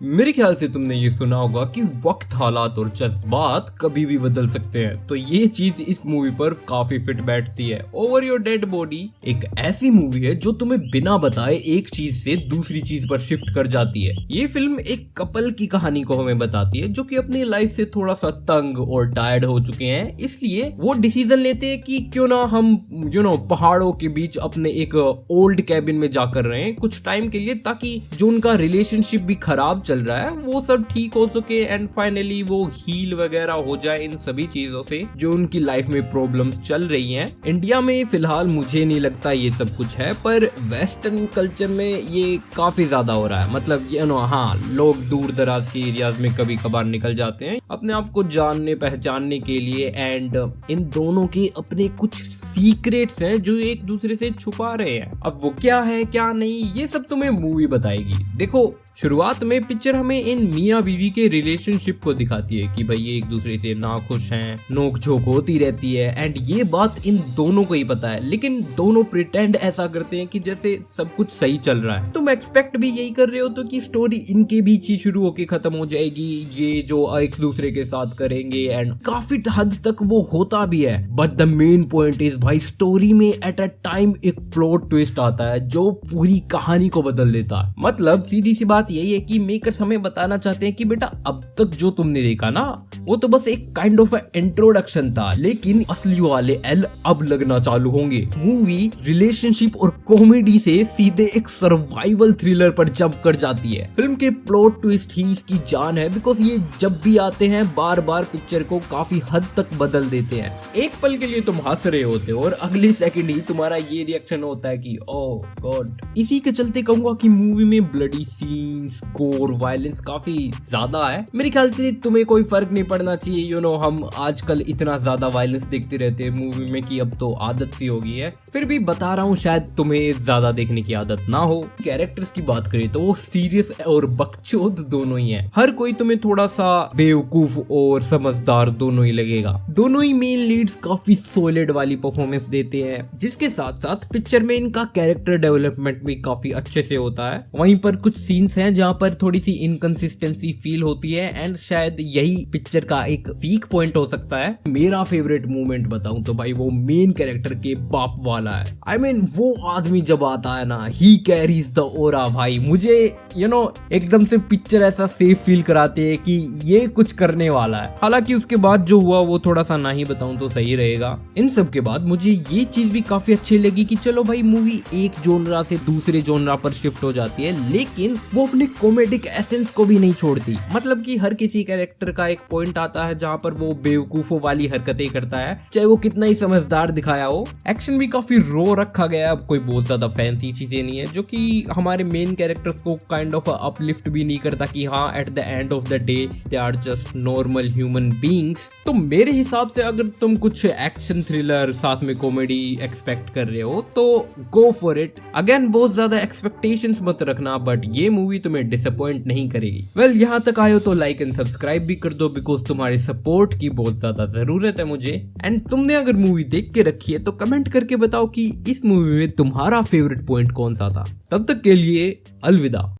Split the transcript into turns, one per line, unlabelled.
मेरे ख्याल से तुमने ये सुना होगा कि वक्त, हालात और जज्बात कभी भी बदल सकते हैं, तो ये चीज इस मूवी पर काफी फिट बैठती है। ओवर योर डेड बॉडी एक ऐसी मूवी है जो तुम्हें बिना बताए एक चीज से दूसरी चीज पर शिफ्ट कर जाती है। ये फिल्म एक कपल की कहानी को हमें बताती है जो कि अपनी लाइफ से थोड़ा सा तंग और टायर्ड हो चुके हैं, इसलिए वो डिसीजन लेते हैं कि क्यों ना हम पहाड़ों के बीच अपने एक ओल्ड कैबिन में जाकर रहे हैं कुछ टाइम के लिए, ताकि जो उनका रिलेशनशिप भी खराब चल रहा है वो सब ठीक हो सके एंड फाइनली वो हील वगैरह हो जाए इन सभी चीजों से जो उनकी लाइफ में प्रॉब्लम्स चल रही हैं। इंडिया में फिलहाल मुझे नहीं लगता ये सब कुछ है, पर वेस्टर्न कल्चर में ये काफी ज्यादा हो रहा है। मतलब हाँ, लोग दूर दराज के एरियाज में कभी कभार निकल जाते हैं अपने आप को जानने पहचानने के लिए, एंड इन दोनों के अपने कुछ सीक्रेट्स हैं जो एक दूसरे से छुपा रहे हैं। अब वो क्या है क्या नहीं ये सब तुम्हें मूवी बताएगी। देखो, शुरुआत में पिक्चर हमें इन मियाँ बीवी के रिलेशनशिप को दिखाती है कि भाई ये एक दूसरे से नाखुश हैं, नोक झोंक होती रहती है एंड ये बात इन दोनों को ही पता है, लेकिन दोनों प्रिटेंड ऐसा करते हैं कि जैसे सब कुछ सही चल रहा है। तुम एक्सपेक्ट भी यही कर रहे हो तो कि स्टोरी इनके बीच ही शुरू होके खत्म हो जाएगी, ये जो एक दूसरे के साथ करेंगे एंड काफी हद तक वो होता भी है। But the main point is भाई स्टोरी में एट अ टाइम एक प्लॉट ट्विस्ट आता है जो पूरी कहानी को बदल देता है। मतलब सीधी सी बात यही है कि मेकर्स हमें बताना चाहते हैं कि बेटा अब तक जो तुमने देखा ना वो तो बस एक काइंड ऑफ इंट्रोडक्शन था, लेकिन असली वाले एल अब लगना चालू होंगे। मूवी रिलेशनशिप और कॉमेडी से सीधे एक सर्वाइवल थ्रिलर पर जंप कर जाती है। फिल्म के प्लॉट ट्विस्ट ही इसकी जान है, बिकॉज ये जब भी आते हैं बार बार पिक्चर को काफी हद तक बदल देते हैं। एक पल के लिए तुम हंस रहे होते हो और अगले सेकंड ही तुम्हारा ये रिएक्शन होता है कि ओह गॉड। इसी के चलते कहूंगा कि मूवी में ब्लडी सीन, गोर, वायलेंस काफी ज्यादा है। मेरे ख्याल से तुम्हें कोई फर्क नहीं पड़ना चाहिए। हम आजकल इतना ज्यादा वायलेंस देखते रहते हैं मूवी में कि अब तो आदत सी हो गई है। फिर भी बता रहा हूँ, शायद तुम्हें ज्यादा देखने की आदत ना हो। कैरेक्टर्स की बात करें तो वो सीरियस और बकचोद दोनों ही है। हर कोई तुम्हें थोड़ा सा बेवकूफ और समझदार दोनों ही लगेगा। दोनों ही मेन लीड्स काफी सॉलिड वाली परफॉर्मेंस देते हैं, जिसके साथ साथ पिक्चर में इनका कैरेक्टर डेवलपमेंट भी काफी अच्छे से होता है। वहीं पर कुछ सीन्स हैं जहाँ पर थोड़ी सी इनकंसिस्टेंसी फील होती है एंड शायद यही पिक्चर का एक वीक पॉइंट हो सकता है। मेरा फेवरेट मोमेंट बताऊं तो भाई वो मेन कैरेक्टर के बाप वाला है। I mean, वो आदमी जब आता है ना, ही कैरीज द ओरा भाई। मुझे एकदम से पिक्चर ऐसा सेफ फील कराते हैं कि ये कुछ करने वाला है। हालांकि उसके बाद जो हुआ वो थोड़ा सा नहीं बताऊं तो सही रहेगा। इन सब के बाद मुझे ये चीज भी काफी अच्छी लगी कि चलो भाई मूवी एक जोनरा से दूसरे जोनरा पर शिफ्ट हो जाती है, लेकिन वो अपने कॉमेडिक एसेंस को भी नहीं छोड़ती। मतलब कि हर किसी कैरेक्टर का एक पॉइंट आता है जहाँ पर वो बेवकूफों वाली हरकतें करता है, चाहे वो कितना ही समझदार दिखाया हो। एक्शन भी काफी रो रखा गया है, कोई बहुत ज्यादा फैंसी चीजें नहीं है, जो कि हमारे मेन कैरेक्टर्स को काइंड ऑफ अपलिफ्ट भी नहीं करता कि हाँ at the end of the day they are just normal human beings. तो मेरे हिसाब से अगर तुम कुछ एक्शन थ्रिलर साथ में कॉमेडी एक्सपेक्ट कर रहे हो तो गो फॉर इट। अगेन बहुत ज्यादा एक्सपेक्टेशंस मत रखना, बट ये मूवी तुम्हें डिसअपॉइंट नहीं करेगी। वेल, यहाँ तक आए हो तो लाइक एंड सब्सक्राइब भी कर दो, बिकॉज तुम्हारे सपोर्ट की बहुत ज्यादा जरूरत है मुझे। एंड तुमने अगर मूवी देख के रखी है तो कमेंट करके बताओ कि इस मूवी में तुम्हारा फेवरेट पॉइंट कौन सा था। तब तक के लिए अलविदा।